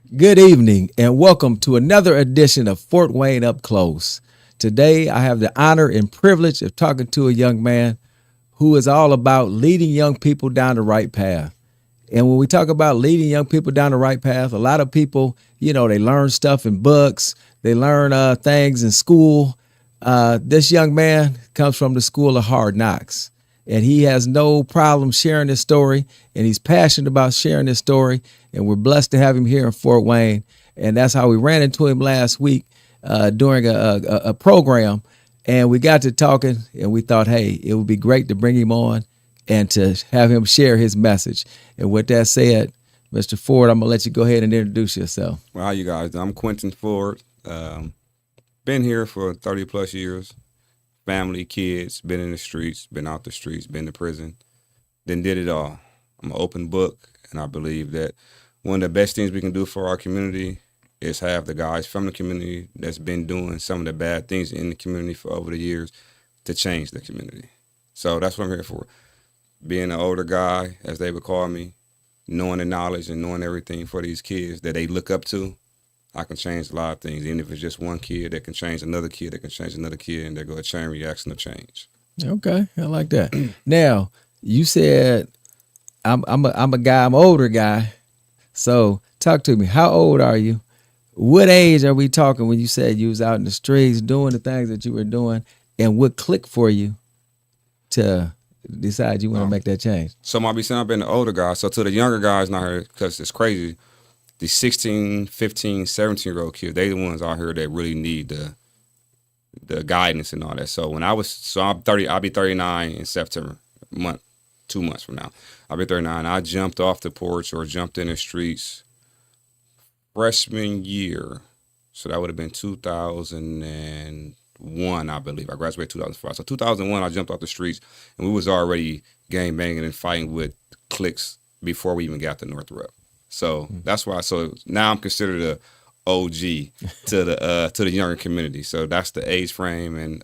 Good evening and welcome to another edition of Fort Wayne Up Close. Today I have the honor and privilege of talking to a young man who is all about leading young people down the right path. And when we talk about leading young people down the right path, a lot of people, they learn stuff in books, they learn things in school. This young man comes from the school of hard knocks, and he has no problem sharing his story, and he's passionate about sharing his story, and we're blessed to have him here in Fort Wayne. And that's how we ran into him last week during a program, and we got to talking, and we thought, hey, it would be great to bring him on and to have him share his message. And with that said, Mr. Ford, I'm going to let you go ahead and introduce yourself. Well, how you guys? I'm Quintin Ford. Been here for 30 plus years. Family, kids, been in the streets, been out the streets, been to prison, then did it all. I'm an open book, and I believe that one of the best things we can do for our community is have the guys from the community that's been doing some of the bad things in the community for over the years to change the community. So that's what I'm here for. Being an older guy, as they would call me, knowing the knowledge and knowing everything for these kids that they look up to, I can change a lot of things. Even if it's just one kid that can change another kid, that can change another kid, and they're going to chain reaction of change. Okay, I like that. Now, you said I'm an older guy. So talk to me. How old are you? What age are we talking when you said you was out in the streets doing the things that you were doing, and what clicked for you to decide you want to make that change? So I'll be saying I've been the older guy. So to the younger guys not here, because it's crazy, the 16, 15, 17-year-old kids, they the ones out here that really need the guidance and all that. So I'm 30, I'll be 39 in September, 2 months from now. I'll be 39. I jumped off the porch or jumped in the streets freshman year. So that would have been 2001, I believe. I graduated 2005. So 2001, I jumped off the streets, and we was already gang banging and fighting with cliques before we even got to Northrop. So that's why. So now I'm considered a OG to the younger community. So that's the age frame, and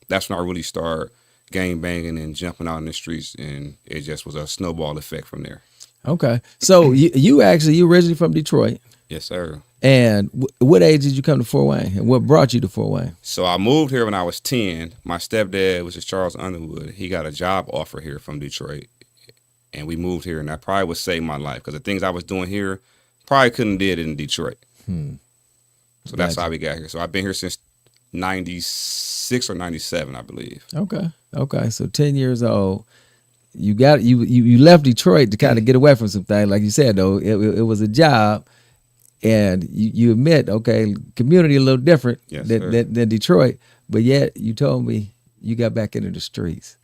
that's when I really started gang banging and jumping out in the streets, and it just was a snowball effect from there. Okay, so you originally from Detroit. Yes, sir. And what age did you come to Fort Wayne, and what brought you to Fort Wayne? So I moved here when I was 10. My stepdad, which is Charles Underwood, he got a job offer here from Detroit. And we moved here, and that probably would save my life because the things I was doing here probably couldn't did in Detroit. So that's how we got here. So I've been here since 96 or 97, I believe. Okay. So 10 years old. You left Detroit to kind of get away from some things. Like you said, though, it was a job, and you admit, okay, community a little different than Detroit, but yet you told me you got back into the streets.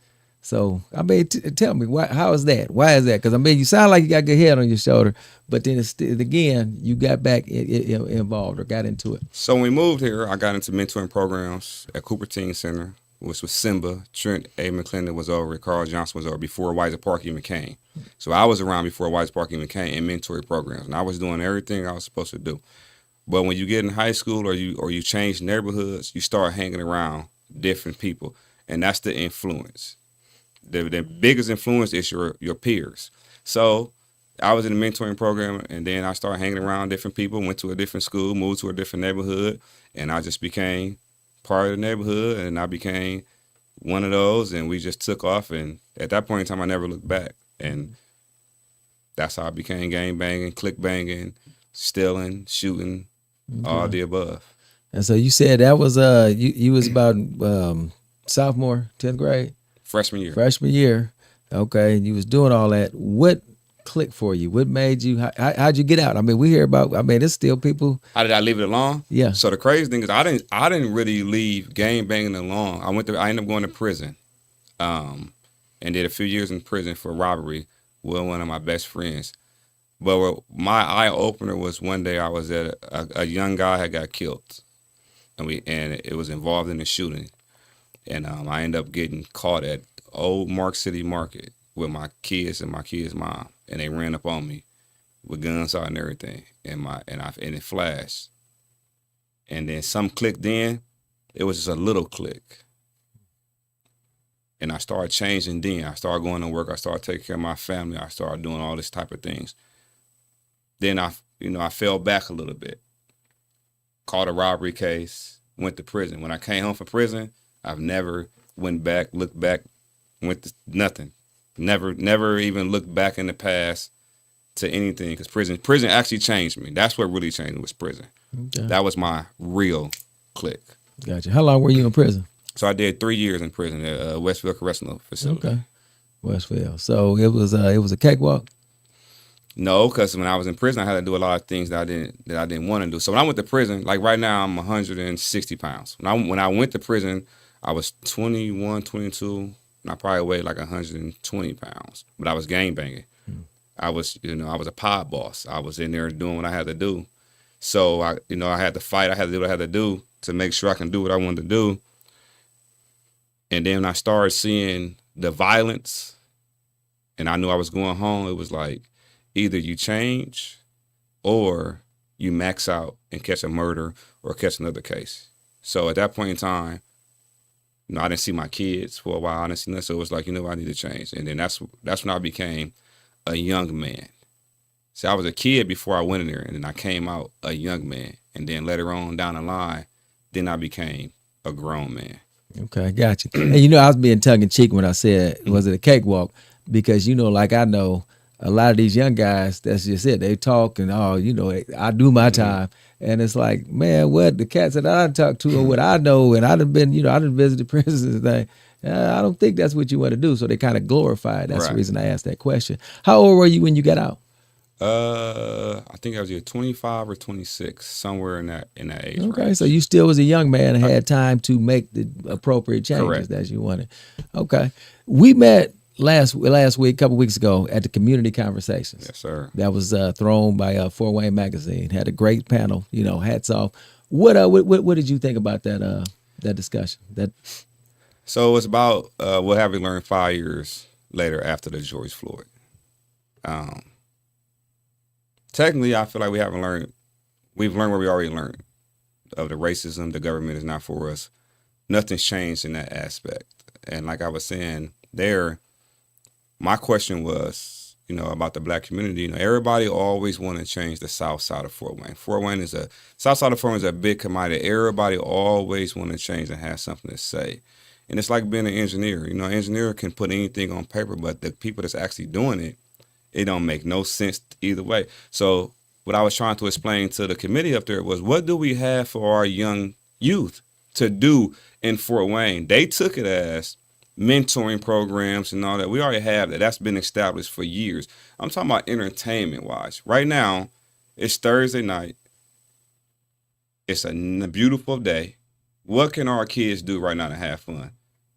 So, I mean, tell me, how is that? Why is that? Because, I mean, you sound like you got good head on your shoulder, but then again, you got back involved or got into it. So when we moved here, I got into mentoring programs at Cooper Teen Center, which was Simba. Trent A. McClendon was over, Carl Johnson was over before Weiser Park even came. So I was around before Weiser Park even came in mentoring programs, and I was doing everything I was supposed to do. But when you get in high school or you change neighborhoods, you start hanging around different people, and that's the influence. The biggest influence is your peers. So I was in the mentoring program, and then I started hanging around different people, went to a different school, moved to a different neighborhood, and I just became part of the neighborhood, and I became one of those, and we just took off. And at that point in time, I never looked back. And that's how I became gang banging, click banging, stealing, shooting, all the above. And so you said that was you was about sophomore, 10th grade? Freshman year. Okay, and you was doing all that. What clicked for you? What made you? How'd you get out? I mean, we hear about. I mean, there's still people. How did I leave it alone? Yeah. So the crazy thing is, I didn't really leave gang banging alone. I ended up going to prison, and did a few years in prison for robbery with one of my best friends. But my eye opener was one day I was at a young guy had got killed, and it was involved in a shooting. And I ended up getting caught at Old Mark City Market with my kids and my kids' mom, and they ran up on me with guns out and everything, and it flashed, and then some clicked in. It was just a little click, and I started changing. Then I started going to work. I started taking care of my family. I started doing all this type of things. Then I fell back a little bit. Caught a robbery case, went to prison. When I came home from prison, I've never went back, looked back, went to nothing. Never even looked back in the past to anything, because prison actually changed me. That's what really changed me, was prison. Okay. That was my real click. Gotcha. How long were you in prison? So I did 3 years in prison at Westfield Correctional Facility. Okay, Westfield. So it was a cakewalk. No, because when I was in prison, I had to do a lot of things that I didn't want to do. So when I went to prison, like right now, I'm 160 pounds. When I went to prison, I was 21, 22, and I probably weighed like 120 pounds. But I was gangbanging. I was a pod boss. I was in there doing what I had to do. So I had to fight. I had to do what I had to do to make sure I can do what I wanted to do. And then when I started seeing the violence, and I knew I was going home, it was like, either you change or you max out and catch a murder or catch another case. So at that point in time, I didn't see my kids for a while. I didn't see nothing. So it was like, I need to change. And then that's when I became a young man. See, I was a kid before I went in there, and then I came out a young man. And then later on down the line, then I became a grown man. Okay, got you. And I was being tongue-in-cheek when I said, was it a cakewalk? Because, like I know, a lot of these young guys, that's just it. They talk and, I do my time. And it's like, man, what the cats that I talk to or what I know, and I done visited prisons and things. I don't think that's what you want to do. So they kind of glorify it. That's the reason I asked that question. How old were you when you got out? I think I was either 25 or 26, somewhere in that age range. Okay, so you still was a young man and had time to make the appropriate changes that you wanted. Okay. We met last week, a couple weeks ago, at the Community Conversations. Yes, sir. That was thrown by Fort Wayne Magazine. Had a great panel. Hats off. What did you think about that discussion? So it's about what have we learned 5 years later after the George Floyd. Technically, I feel like we've learned what we already learned of the racism. The government is not for us. Nothing's changed in that aspect. And like I was saying there, my question was, about the black community. Everybody always want to change the south side of Fort Wayne. South side of Fort Wayne is a big commodity. Everybody always want to change and have something to say. And it's like being an engineer. An engineer can put anything on paper, but the people that's actually doing it, it don't make no sense either way. So what I was trying to explain to the committee up there was, what do we have for our young youth to do in Fort Wayne? They took it as mentoring programs and all that. We already have that. That's been established for years. I'm talking about entertainment-wise. Right now, it's Thursday night. It's a beautiful day. What can our kids do right now to have fun?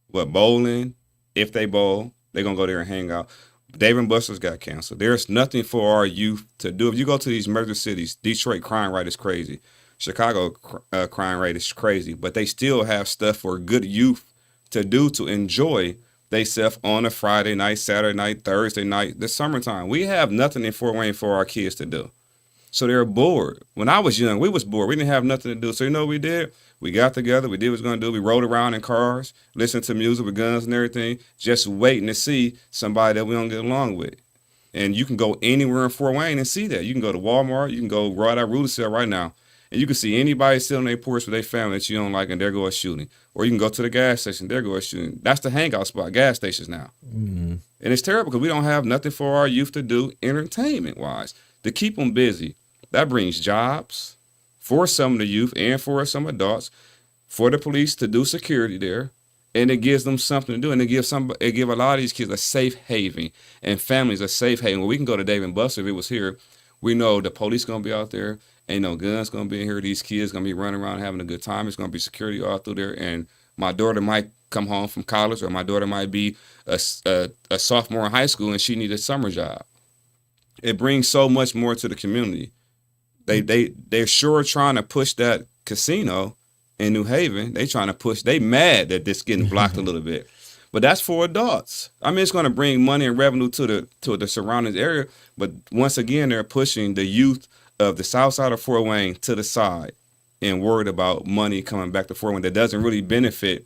What, bowling? If they bowl, they're going to go there and hang out. Dave & Buster's got canceled. There's nothing for our youth to do. If you go to these major cities, Detroit crime rate is crazy. Chicago crime rate is crazy. But they still have stuff for good youth to do, to enjoy themselves on a Friday night, Saturday night, Thursday night, the summertime. We have nothing in Fort Wayne for our kids to do. So they're bored. When I was young, we was bored. We didn't have nothing to do. So you know what we did? We got together. We did what we was going to do. We rode around in cars, listened to music with guns and everything, just waiting to see somebody that we don't get along with. And you can go anywhere in Fort Wayne and see that. You can go to Walmart. You can go right out Rudisill right now. And you can see anybody sitting on their porch with their family that you don't like, and there go a shooting. Or you can go to the gas station, there go a shooting. That's the hangout spot, gas stations now. Mm-hmm. And it's terrible because we don't have nothing for our youth to do entertainment-wise to keep them busy. That brings jobs for some of the youth and for some adults, for the police to do security there, and it gives them something to do. And it give a lot of these kids a safe haven and families a safe haven. Where we can go to Dave & Buster if it was here. We know the police going to be out there. Ain't no guns going to be in here. These kids going to be running around having a good time. It's going to be security all through there. And my daughter might come home from college, or my daughter might be a sophomore in high school and she needs a summer job. It brings so much more to the community. They're sure trying to push that casino in New Haven. They mad that this getting blocked a little bit. But that's for adults. I mean, it's going to bring money and revenue to the surrounding area. But once again, they're pushing the youth of the south side of Fort Wayne to the side and worried about money coming back to Fort Wayne that doesn't really benefit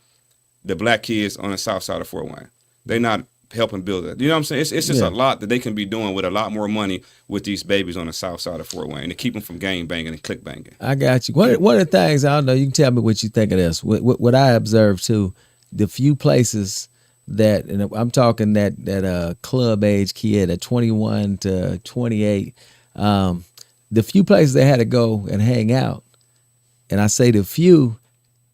the black kids on the south side of Fort Wayne. They're not helping build it. You know what I'm saying? It's just a lot that they can be doing with a lot more money with these babies on the south side of Fort Wayne to keep them from gang banging and click banging. I got you. One of the things, I don't know, you can tell me what you think of this. What I observed too, the few places that, and I'm talking that club age kid at 21 to 28, the few places they had to go and hang out, and I say the few,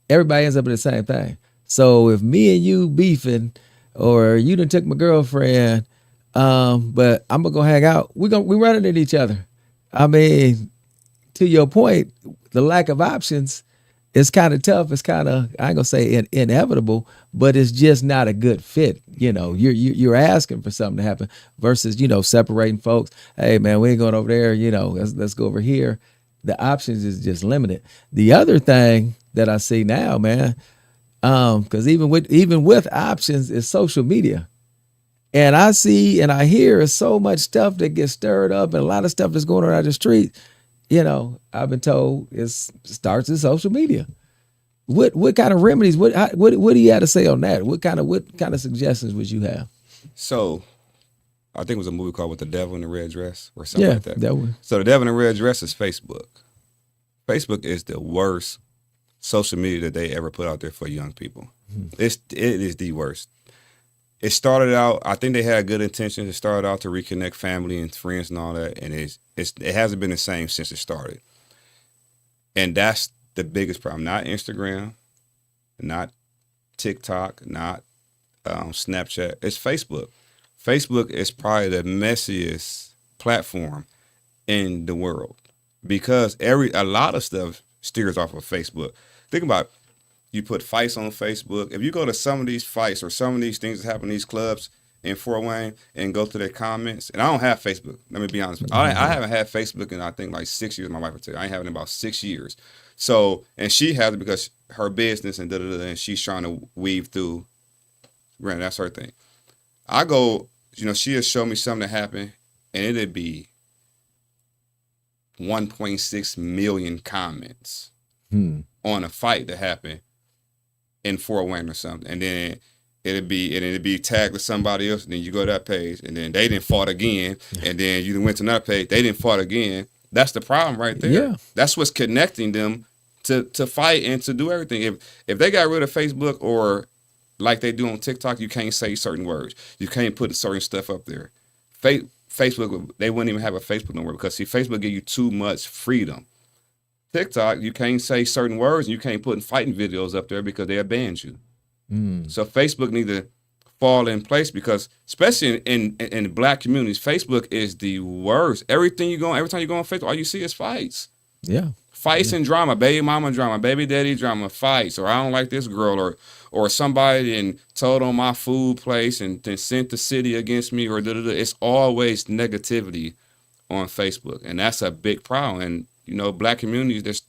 everybody ends up in the same thing. So if me and you beefing, or you done took my girlfriend, but I'm gonna go hang out, we running at each other. I mean, to your point, the lack of options is kind of tough. It's kind of, I ain't gonna say inevitable, but it's just not a good fit. You know, you're asking for something to happen versus, you know, separating folks. Hey man, we ain't going over there. You know, let's go over here. The options is just limited. The other thing that I see now, man, because even with options is social media. And I see and I hear so much stuff that gets stirred up and a lot of stuff that's going around the street. You know, I've been told it starts in social media. What kind of remedies? What do you have to say on that? What kind of suggestions would you have? So, I think it was a movie called "With the Devil in the Red Dress" or something like that. That one. So the Devil in the Red Dress is Facebook. Facebook is the worst social media that they ever put out there for young people. It is the worst. It started out, I think they had good intentions. It started out to reconnect family and friends and all that, and it hasn't been the same since it started. And that's the biggest problem. Not Instagram, not TikTok, not Snapchat. It's Facebook. Facebook is probably the messiest platform in the world because a lot of stuff steers off of Facebook. Think about it. You put fights on Facebook. If you go to some of these fights or some of these things that happen in these clubs in Fort Wayne and go to their comments, and I don't have Facebook. Let me be honest with you. I haven't had Facebook in I think like 6 years. My wife would tell you. I ain't having it in about 6 years. So, and she has it because her business and and she's trying to weave through. Granted, that's her thing. I go, you know, she'll show me something that happened, and it'd be 1.6 million comments on a fight that happened in Fort Wayne or something, and then it'd be tagged to somebody else, and then you go to that page, and then they didn't fought again, and then you went to another page, they didn't fought again. That's the problem right there. Yeah. That's what's connecting them to fight and to do everything. If they got rid of Facebook or like they do on TikTok, you can't say certain words. You can't put certain stuff up there. Facebook, they wouldn't even have a Facebook no more because see, Facebook give you too much freedom. TikTok, you can't say certain words and you can't put fighting videos up there because they'll ban you. So Facebook need to fall in place because especially in black communities, Facebook is the worst. Every time you go on Facebook, all you see is fights. Yeah. Fights and drama, baby mama drama, baby daddy drama, fights, or I don't like this girl, or somebody and told on my food place and then sent the city against me, or da-da-da. It's always negativity on Facebook, and that's a big problem. And you know, black communities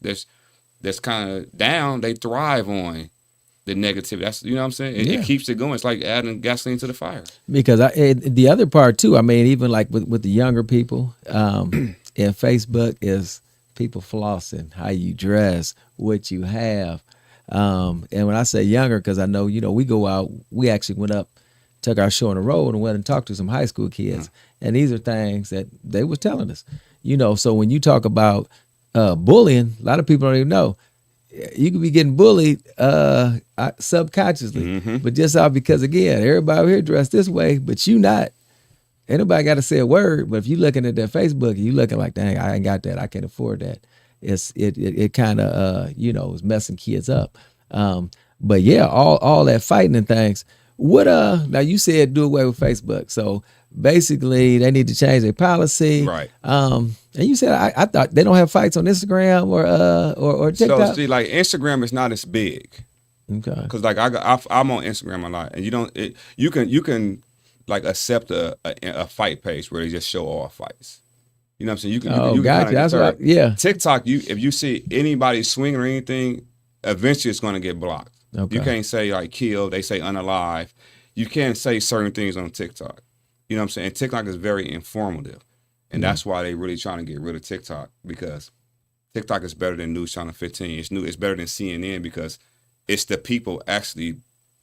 that's kind of down, they thrive on the negativity. That's, you know what I'm saying? It keeps it going. It's like adding gasoline to the fire. Because the other part too, I mean, even like with the younger people, and Facebook is people flossing, how you dress, what you have. And when I say younger, because I know, you know, we go out, we actually went up, took our show on the road and went and talked to some high school kids. And these are things that they were telling us, you know, so when you talk about bullying, a lot of people don't even know. You could be getting bullied subconsciously, but just out because, again, everybody out here dressed this way, but you not. Ain't nobody got to say a word, but if you looking at their Facebook, you looking like, dang, I ain't got that. I can't afford that. It kind of, you know, is messing kids up. But yeah, all that fighting and things. What, now you said do away with Facebook. So basically they need to change their policy. Right. And you said, I thought they don't have fights on Instagram or TikTok. So see, like Instagram is not as big. Okay. Cause like I'm on Instagram a lot, and you can like accept a fight page where they just show all fights. You know what I'm saying? You can gotcha. That's right. Yeah. TikTok, if you see anybody swinging or anything, eventually it's going to get blocked. Okay. You can't say like kill. They say unalive. You can't say certain things on TikTok. You know what I'm saying? And TikTok is very informative, and that's why they really trying to get rid of TikTok, because TikTok is better than News Channel 15. It's better than CNN because it's the people actually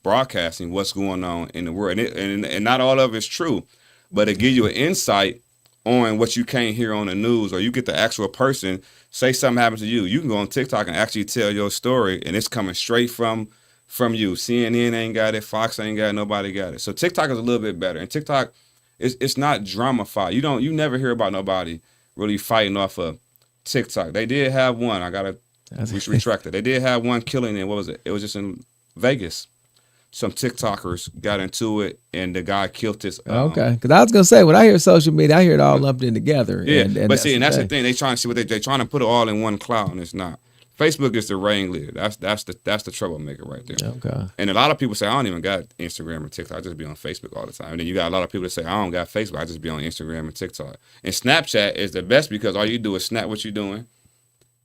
broadcasting what's going on in the world, and not all of it's true, but it gives you an insight on what you can't hear on the news, or you get the actual person say something happens to you. You can go on TikTok and actually tell your story, and it's coming straight from you. CNN ain't got it, Fox ain't got it, nobody got it. So TikTok is a little bit better, and TikTok it's not dramified. You never hear about nobody really fighting off of TikTok. They did have one. I gotta retract it. They did have one killing in, what was it? It was just in Vegas. Some TikTokers got into it, and the guy killed his. Okay, because I was gonna say, when I hear social media, I hear it all lumped in together. Yeah, and but see, and that's the thing. They trying to see what they trying to put it all in one cloud, and it's not. Facebook is the ringleader. That's the troublemaker right there. Okay. And a lot of people say, I don't even got Instagram or TikTok. I just be on Facebook all the time. And then you got a lot of people that say, I don't got Facebook. I just be on Instagram and TikTok. And Snapchat is the best because all you do is snap what you're doing,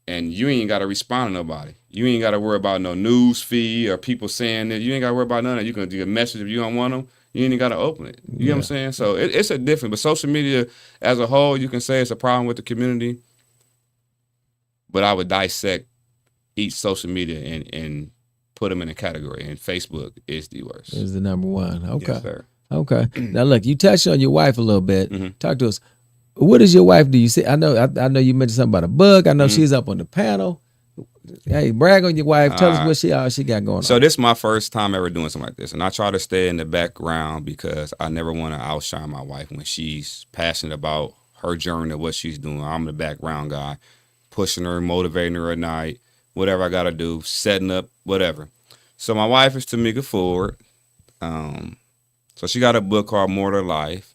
and you ain't got to respond to nobody. You ain't got to worry about no news feed or people saying that. You ain't got to worry about none of that. You can do a message if you don't want them. You ain't got to open it. You know what I'm saying? So it's a different. But social media as a whole, you can say it's a problem with the community. But I would dissect each social media and put them in a category. And Facebook is the worst. Is the number one. Okay. Yes, sir. Okay. Now look, you touched on your wife a little bit. Mm-hmm. Talk to us. What does your wife do? You see, I know you mentioned something about a book. I know she's up on the panel. Hey, brag on your wife. Tell us what she got going on. So this is my first time ever doing something like this. And I try to stay in the background because I never want to outshine my wife when she's passionate about her journey of what she's doing. I'm the background guy, pushing her, motivating her at night, whatever I got to do, setting up, whatever. So my wife is Tamika Ford. So she got a book called More to Life.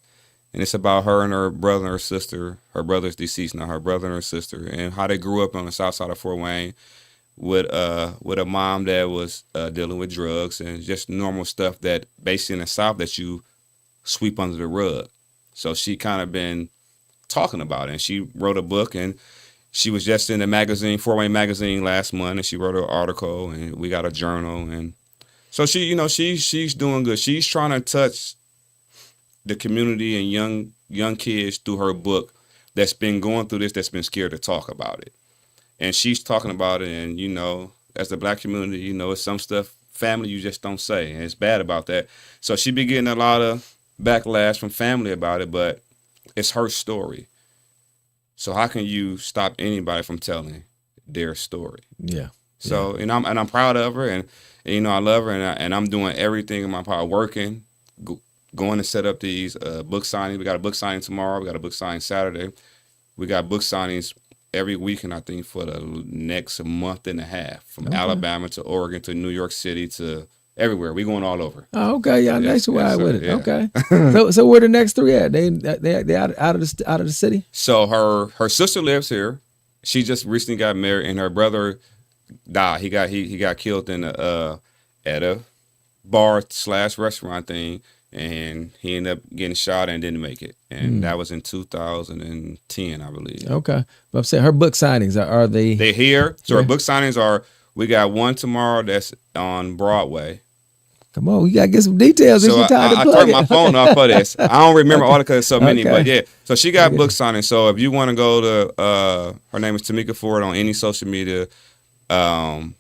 And it's about her and her brother and her sister. Her brother's deceased now. Her brother and her sister, and how they grew up on the south side of Fort Wayne with a mom that was dealing with drugs and just normal stuff that basically in the South that you sweep under the rug. So she kind of been talking about it, and she wrote a book, and she was just in the magazine, Fort Wayne magazine last month, and she wrote an article, and we got a journal, and so she's doing good. She's trying to touch the community and young kids through her book that's been going through this, that's been scared to talk about it. And she's talking about it, and, as the Black community, it's some stuff, family, you just don't say, and it's bad about that. So she be getting a lot of backlash from family about it, but it's her story. So how can you stop anybody from telling their story? Yeah. So, and I'm proud of her, and I love her, and I'm doing everything in my power, working, going to set up these book signings. We got a book signing tomorrow. We got a book signing Saturday. We got book signings every weekend, I think, for the next month and a half, from Alabama to Oregon to New York City to everywhere. We going all over. Oh, okay. Y'all nationwide with it. Yeah. Okay. So where the next three at? They out of the city? So her sister lives here. She just recently got married, and her brother died. He got killed in at a bar/restaurant thing. And he ended up getting shot and didn't make it. And that was in 2010, I believe. Okay. But I'm saying her book signings, are they? They're here. So her book signings we got one tomorrow that's on Broadway. Come on, you got to get some details. So I turned my phone off for this. I don't remember all because there's so many, but yeah. So she got book signings. So if you want to go to, her name is Tamika Ford on any social media, and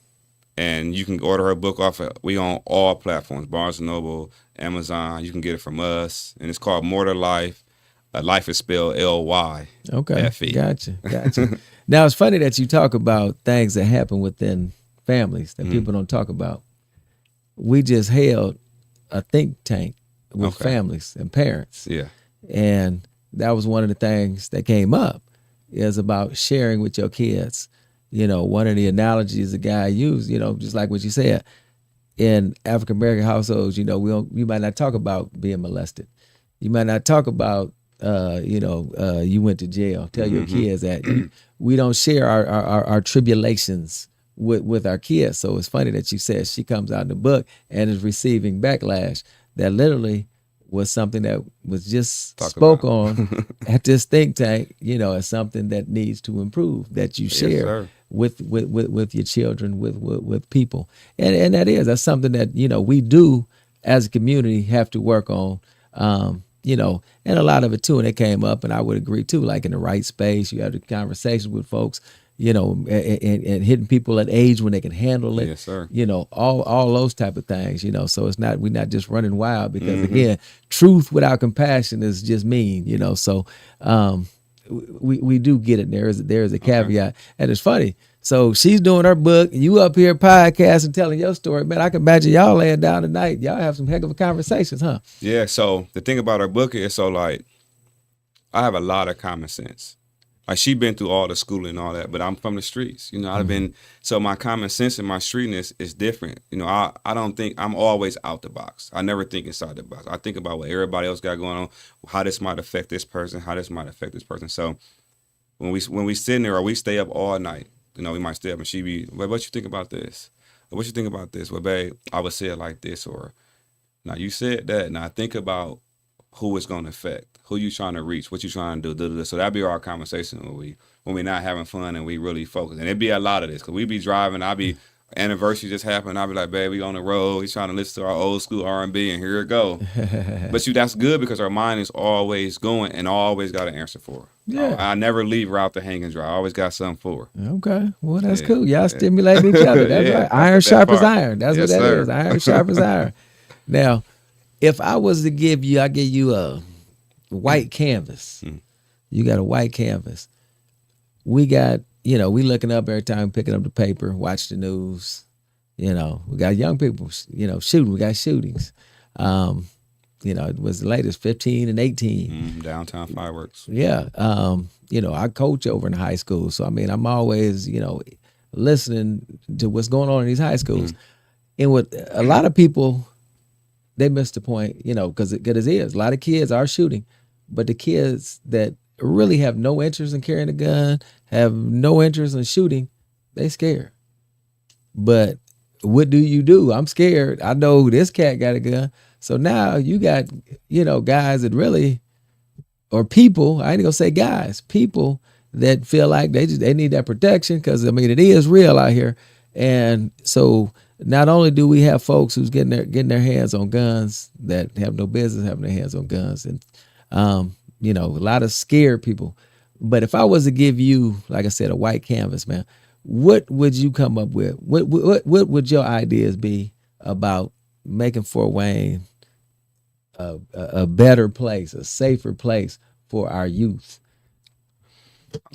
you can order her book off. We on all platforms, Barnes & Noble, Amazon. You can get it from us, and it's called More to Life. Life is spelled L-Y. Okay, F-E. Gotcha. Now, it's funny that you talk about things that happen within families that people don't talk about. We just held a think tank with families and parents. Yeah. And that was one of the things that came up, is about sharing with your kids. One of the analogies the guy used, just like what you said, in African American households, you might not talk about being molested. You might not talk about, you went to jail. Tell your kids that. We don't share our tribulations with our kids. So it's funny that you said she comes out in the book and is receiving backlash that literally was something that was just spoke on at this think tank, as something that needs to improve, that you share with your children, with people. And that's something that, we do as a community have to work on, and a lot of it too, and it came up, and I would agree too, like in the right space, you have the conversation with folks, and hitting people at age when they can handle it. Yes, sir. All those type of things. So we're not just running wild because again, truth without compassion is just mean. So we do get it. There is a caveat, and it's funny. So she's doing her book, you up here podcasting, telling your story. Man, I can imagine y'all laying down tonight. Y'all have some heck of a conversations, huh? Yeah. So the thing about her book is, I have a lot of common sense. Like she been through all the schooling and all that, but I'm from the streets. I've been, so my common sense and my streetness is different. I don't think I'm always out the box. I never think inside the box. I think about what everybody else got going on, how this might affect this person, how this might affect this person. So when we sit in there or we stay up all night, we might stay up and she be, well, what you think about this? Or what you think about this? Well, babe, I would say it like this, or now you said that. Now think about who it's going to affect, who you trying to reach, what you trying to do. So that'd be our conversation when we're not having fun and we really focus. And it'd be a lot of this because we be driving. I'll be, anniversary just happened. I'll be like, babe, we on the road. He's trying to listen to our old school R&B and here it go. But that's good because our mind is always going and always got an answer for her. Yeah. I never leave her out to hang and dry. I always got something for her. Okay. Well, that's cool. Y'all stimulate each other. That's right. Iron sharp as iron. That's what that is. Iron sharp as iron. Now, if I was to give you a white canvas. You got a white canvas. We got, we looking up every time, picking up the paper, watch the news. We got young people, shooting. We got shootings. It was the latest 15 and 18. Downtown fireworks. Yeah. I coach over in high school. So, I'm always, listening to what's going on in these high schools. And with a lot of people, they missed the point, because it is. A lot of kids are shooting, but the kids that really have no interest in carrying a gun, have no interest in shooting, they scared. But what do? I'm scared. I know this cat got a gun. So now you got, guys that really, or people, I ain't gonna say guys, people that feel like they need that protection because, it is real out here. And so not only do we have folks who's getting their hands on guns that have no business having their hands on guns, and a lot of scared people. But if I was to give you, like I said, a white canvas, man, what would you come up with? What would your ideas be about making Fort Wayne a better place, a safer place for our youth?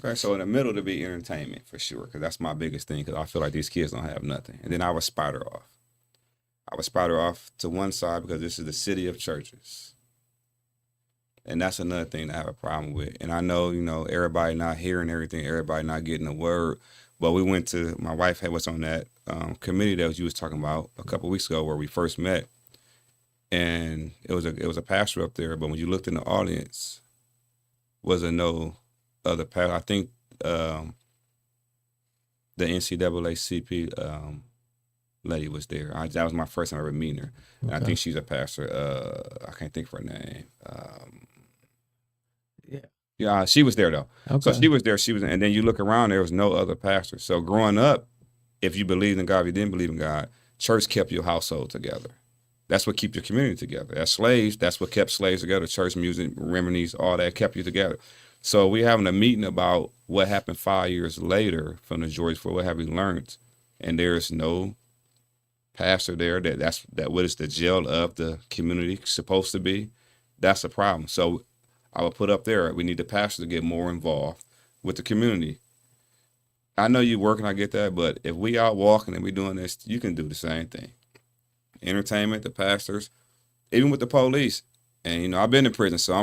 Okay, so in the middle to be entertainment for sure, because that's my biggest thing. Because I feel like these kids don't have nothing, and then I would spider off. I would spider off to one side because this is the city of churches, and that's another thing that I have a problem with. And I know, everybody not hearing everything, everybody not getting the word. But we went to, my wife was on that committee that you was talking about a couple of weeks ago where we first met, and it was a pastor up there. But when you looked in the audience, wasn't no other pastor. I think the NCAACP lady was there. That was my first time ever meeting her. And I think she's a pastor. I can't think of her name. Yeah, she was there though. Okay. So she was there. And then you look around, there was no other pastor. So growing up, if you believed in God, if you didn't believe in God, church kept your household together. That's what kept your community together. As slaves, that's what kept slaves together. Church music, remedies, all that kept you together. So we're having a meeting about what happened 5 years later from the George Floyd, what have we learned? And there's no pastor there. That's what is the jail of the community supposed to be. That's a problem. So I would put up there, we need the pastor to get more involved with the community. I know you working, I get that, but if we out walking and we doing this, you can do the same thing. Entertainment, the pastors, even with the police. And I've been in prison, so I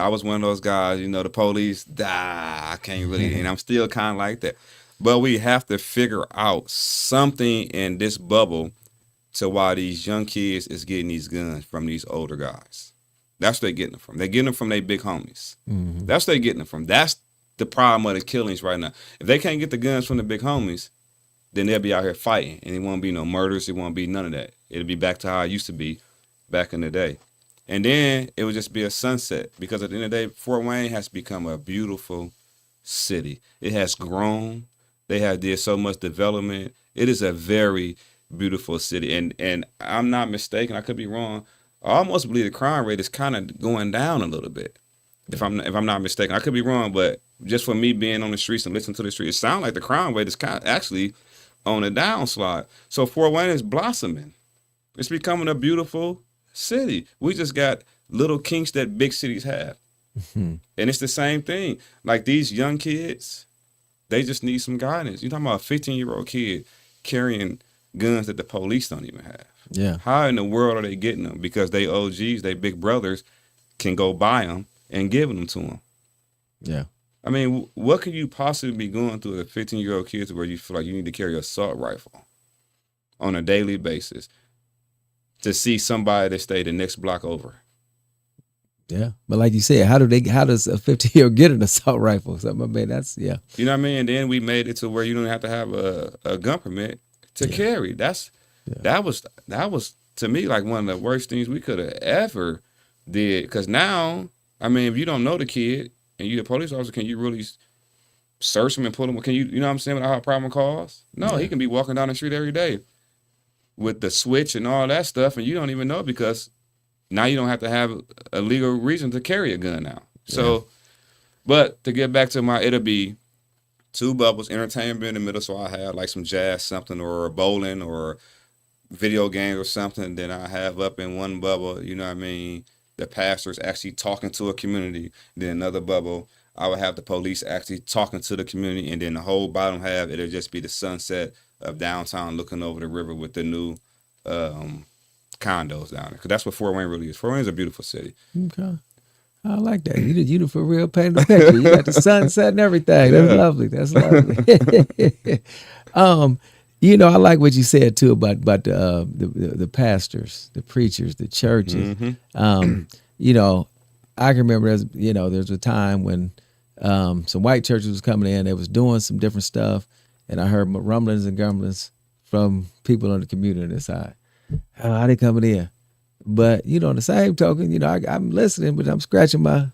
was one of those guys. The police, I can't really, and I'm still kind of like that. But we have to figure out something in this bubble to why these young kids is getting these guns from these older guys. That's where they're getting them from. They're getting them from their big homies. Mm-hmm. That's where they're getting them from. That's the problem of the killings right now. If they can't get the guns from the big homies, then they'll be out here fighting, and it won't be no murders. It won't be none of that. It'll be back to how it used to be back in the day. And then it would just be a sunset because at the end of the day, Fort Wayne has become a beautiful city. It has grown. They have did so much development. It is a very beautiful city. And I'm not mistaken. I could be wrong. I almost believe the crime rate is kind of going down a little bit. If I'm not mistaken, I could be wrong, but just for me being on the streets and listening to the streets, it sounds like the crime rate is kind of actually on a downslide. So Fort Wayne is blossoming. It's becoming a beautiful city. We just got little kinks that big cities have. And it's the same thing. Like these young kids, they just need some guidance. You're talking about a 15-year-old kid carrying guns that the police don't even have. Yeah. How in the world are they getting them? Because they OGs, they big brothers can go buy them and give them to them. Yeah. I mean, what could you possibly be going through as a 15-year-old kid to where you feel like you need to carry an assault rifle on a daily basis to see somebody that stay the next block over? Yeah. But like you said, how does a 15-year-old get an assault rifle? So, I mean, that's, yeah. You know what I mean? And then we made it to where you don't have to have a gun permit to carry. That was to me like one of the worst things we could have ever did. Because now, I mean, if you don't know the kid and you're a police officer, can you really search him and pull him? Can you know what I'm saying, without a problem cause? No, he can be walking down the street every day with the switch and all that stuff, and you don't even know because now you don't have to have a legal reason to carry a gun now. So, but to get back to it'll be 2 bubbles, entertainment in the middle, so I have like some jazz something or bowling or video games or something. Then I have up in one bubble, you know what I mean, the pastors actually talking to a community. Then another bubble, I would have the police actually talking to the community. And then the whole bottom half, it'll just be the sunset of downtown looking over the river with the new condos down there. Because that's what Fort Wayne really is. Fort Wayne is a beautiful city. Okay. I like that. You for real painted the picture. You got the sunset and everything. That's lovely. That's lovely. You know, I like what you said too about the pastors, the preachers, the churches. You know, I can remember there's a time when some white churches was coming in. They was doing some different stuff, and I heard rumblings and grumblings from people on the community side. How they coming in? But you know, on the same token, you know, I'm listening, but I'm scratching my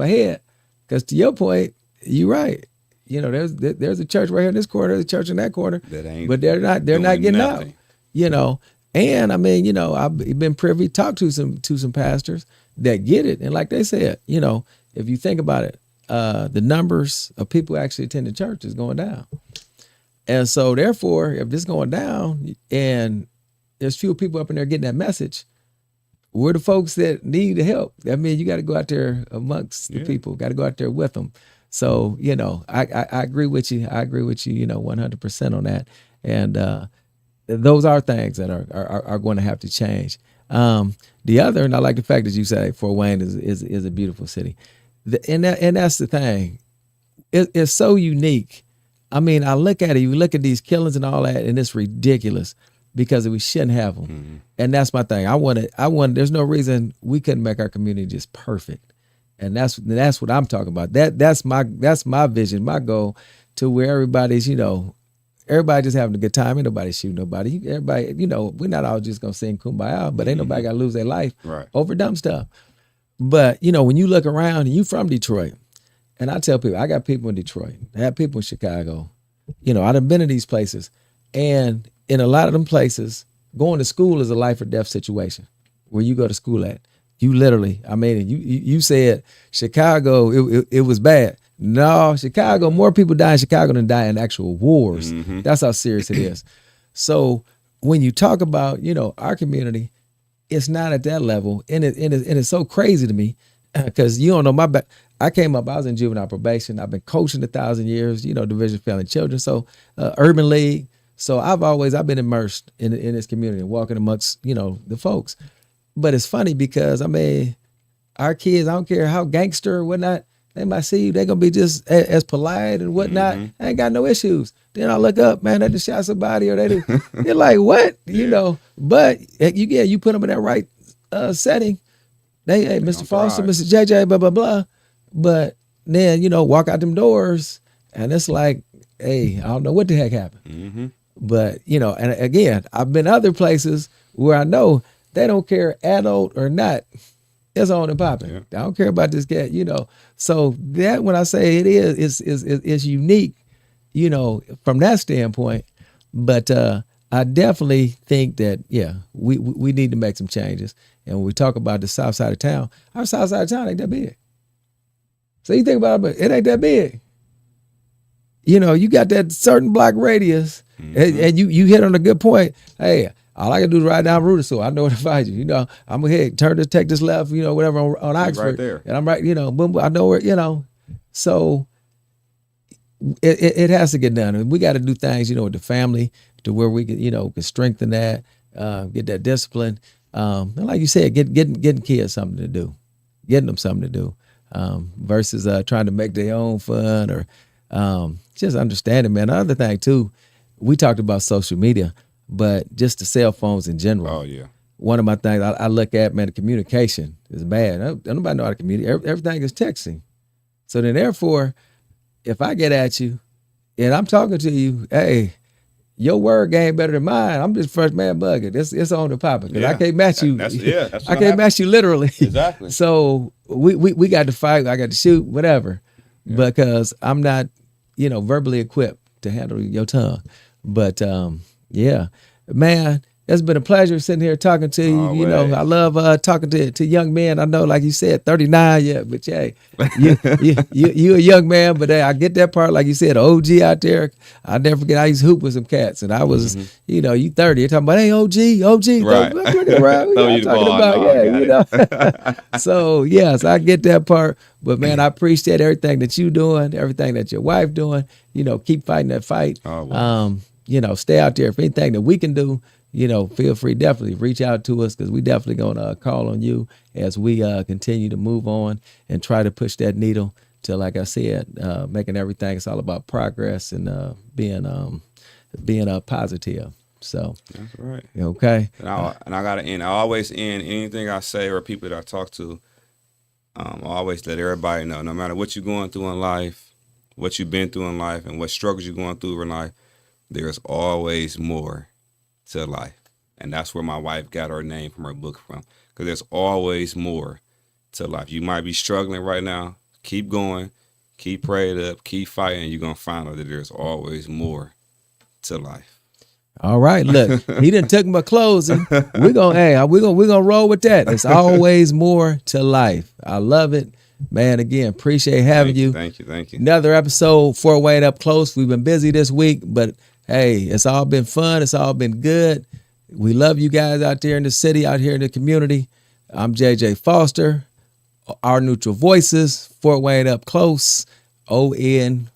head because to your point, you're right. You know, there's a church right here in this corner, there's a church in that corner, but they're not getting out. You know, and I mean, you know, I've been privy to talk to some pastors that get it, and like they said, you know, if you think about it, the numbers of people actually attending church is going down, and so therefore, if this is going down and there's few people up in there getting that message, we're the folks that need the help. I mean, you got to go out there amongst the people, got to go out there with them. So, you know, I agree with you. I agree with you, you know, 100% on that. And those are things that are going to have to change. The other, and I like the fact that you say Fort Wayne is a beautiful city. And that's the thing. It's so unique. I mean, I look at it, you look at these killings and all that, and it's ridiculous because we shouldn't have them. Mm-hmm. And that's my thing. I want, there's no reason we couldn't make our community just perfect. And that's what I'm talking about. That's my vision, my goal, to where everybody's, you know, everybody just having a good time. Ain't nobody shooting nobody. Everybody, you know, we're not all just gonna sing Kumbaya, but ain't nobody gotta lose their life over dumb stuff. But, you know, when you look around and you from Detroit, and I tell people, I got people in Detroit, I have people in Chicago, you know, I done been to these places, and in a lot of them places, going to school is a life or death situation where you go to school at. You literally, I mean, you said Chicago, it was bad. No, Chicago, more people die in Chicago than die in actual wars. Mm-hmm. That's how serious it is. So when you talk about, you know, our community, it's not at that level. And it's so crazy to me because you don't know I came up, I was in juvenile probation. I've been coaching 1,000 years, you know, Division of Family and Children. So Urban League. So I've been immersed in this community and walking amongst, you know, the folks. But it's funny because, I mean, our kids, I don't care how gangster or whatnot, they might see you, they're going to be just as polite and whatnot. Mm-hmm. I ain't got no issues. Then I look up, man, they just shot somebody or they're like, what? You know, but you put them in that right setting. Hey, Mr. Foster, Mr. JJ, blah, blah, blah. But then, you know, walk out them doors and it's like, hey, I don't know what the heck happened. Mm-hmm. But, you know, and again, I've been other places where I know they don't care adult or not. It's on and popping. Yeah. I don't care about this cat, you know. So that, when I say it is unique, you know, from that standpoint. But I definitely think that, yeah, we need to make some changes. And when we talk about the south side of town, our south side of town ain't that big. So you think about it, but it ain't that big. You know, you got that certain block radius, and you hit on a good point. Hey, all I can do is ride down Ruder, so I know where to find you. You know, I'm gonna take this left, you know, whatever on Oxford, right there. and I'm right. You know, boom, I know where. You know, so it has to get done, and we got to do things, you know, with the family to where we can, you know, can strengthen that, get that discipline. And like you said, getting kids something to do, getting them something to do, versus trying to make their own fun or just understanding, man. Another thing too, we talked about social media, but just the cell phones in general. Oh yeah. One of my things I look at, man, the communication is bad. Nobody know how to communicate. Everything is texting. So then, therefore, if I get at you and I'm talking to you, hey, your word game better than mine. I'm just first man bugging. It's on the popping because I can't match you. I can't match you literally. Exactly. So we got to fight. I got to shoot, whatever, because I'm not, you know, verbally equipped to handle your tongue. But yeah, man, it's been a pleasure sitting here talking to you. You know, I love talking to young men. I know, like you said, 39 yet, but hey, you a young man. But hey, I get that part, like you said, OG out there. I'll never forget. I used to hoop with some cats, and I was, you know, you 30. You're talking about, hey, OG, right? You know. So yes, I get that part. But man, I appreciate everything that you doing, everything that your wife doing. You know, keep fighting that fight. You know, stay out there. If anything that we can do, you know, feel free, definitely reach out to us because we definitely gonna call on you as we continue to move on and try to push that needle to, like I said, making everything. It's all about progress and being positive. So that's right. Okay. And I gotta end. I always end anything I say or people that I talk to. I always let everybody know, no matter what you're going through in life, what you've been through in life, and what struggles you're going through in life, there's always more to life. And that's where my wife got her name from her book from, because there's always more to life. You might be struggling right now. Keep going, keep prayed up, keep fighting, and you're going to find out that there's always more to life. All right, look, he done took my closing. We're gonna roll with that. It's always more to life. I love it. Man, again, appreciate having you. Thank you. Another episode, Fort Wayne Up Close. We've been busy this week, but hey, it's all been fun. It's all been good. We love you guys out there in the city, out here in the community. I'm JJ Foster, Our Neutral Voices, Fort Wayne Up Close, ONV.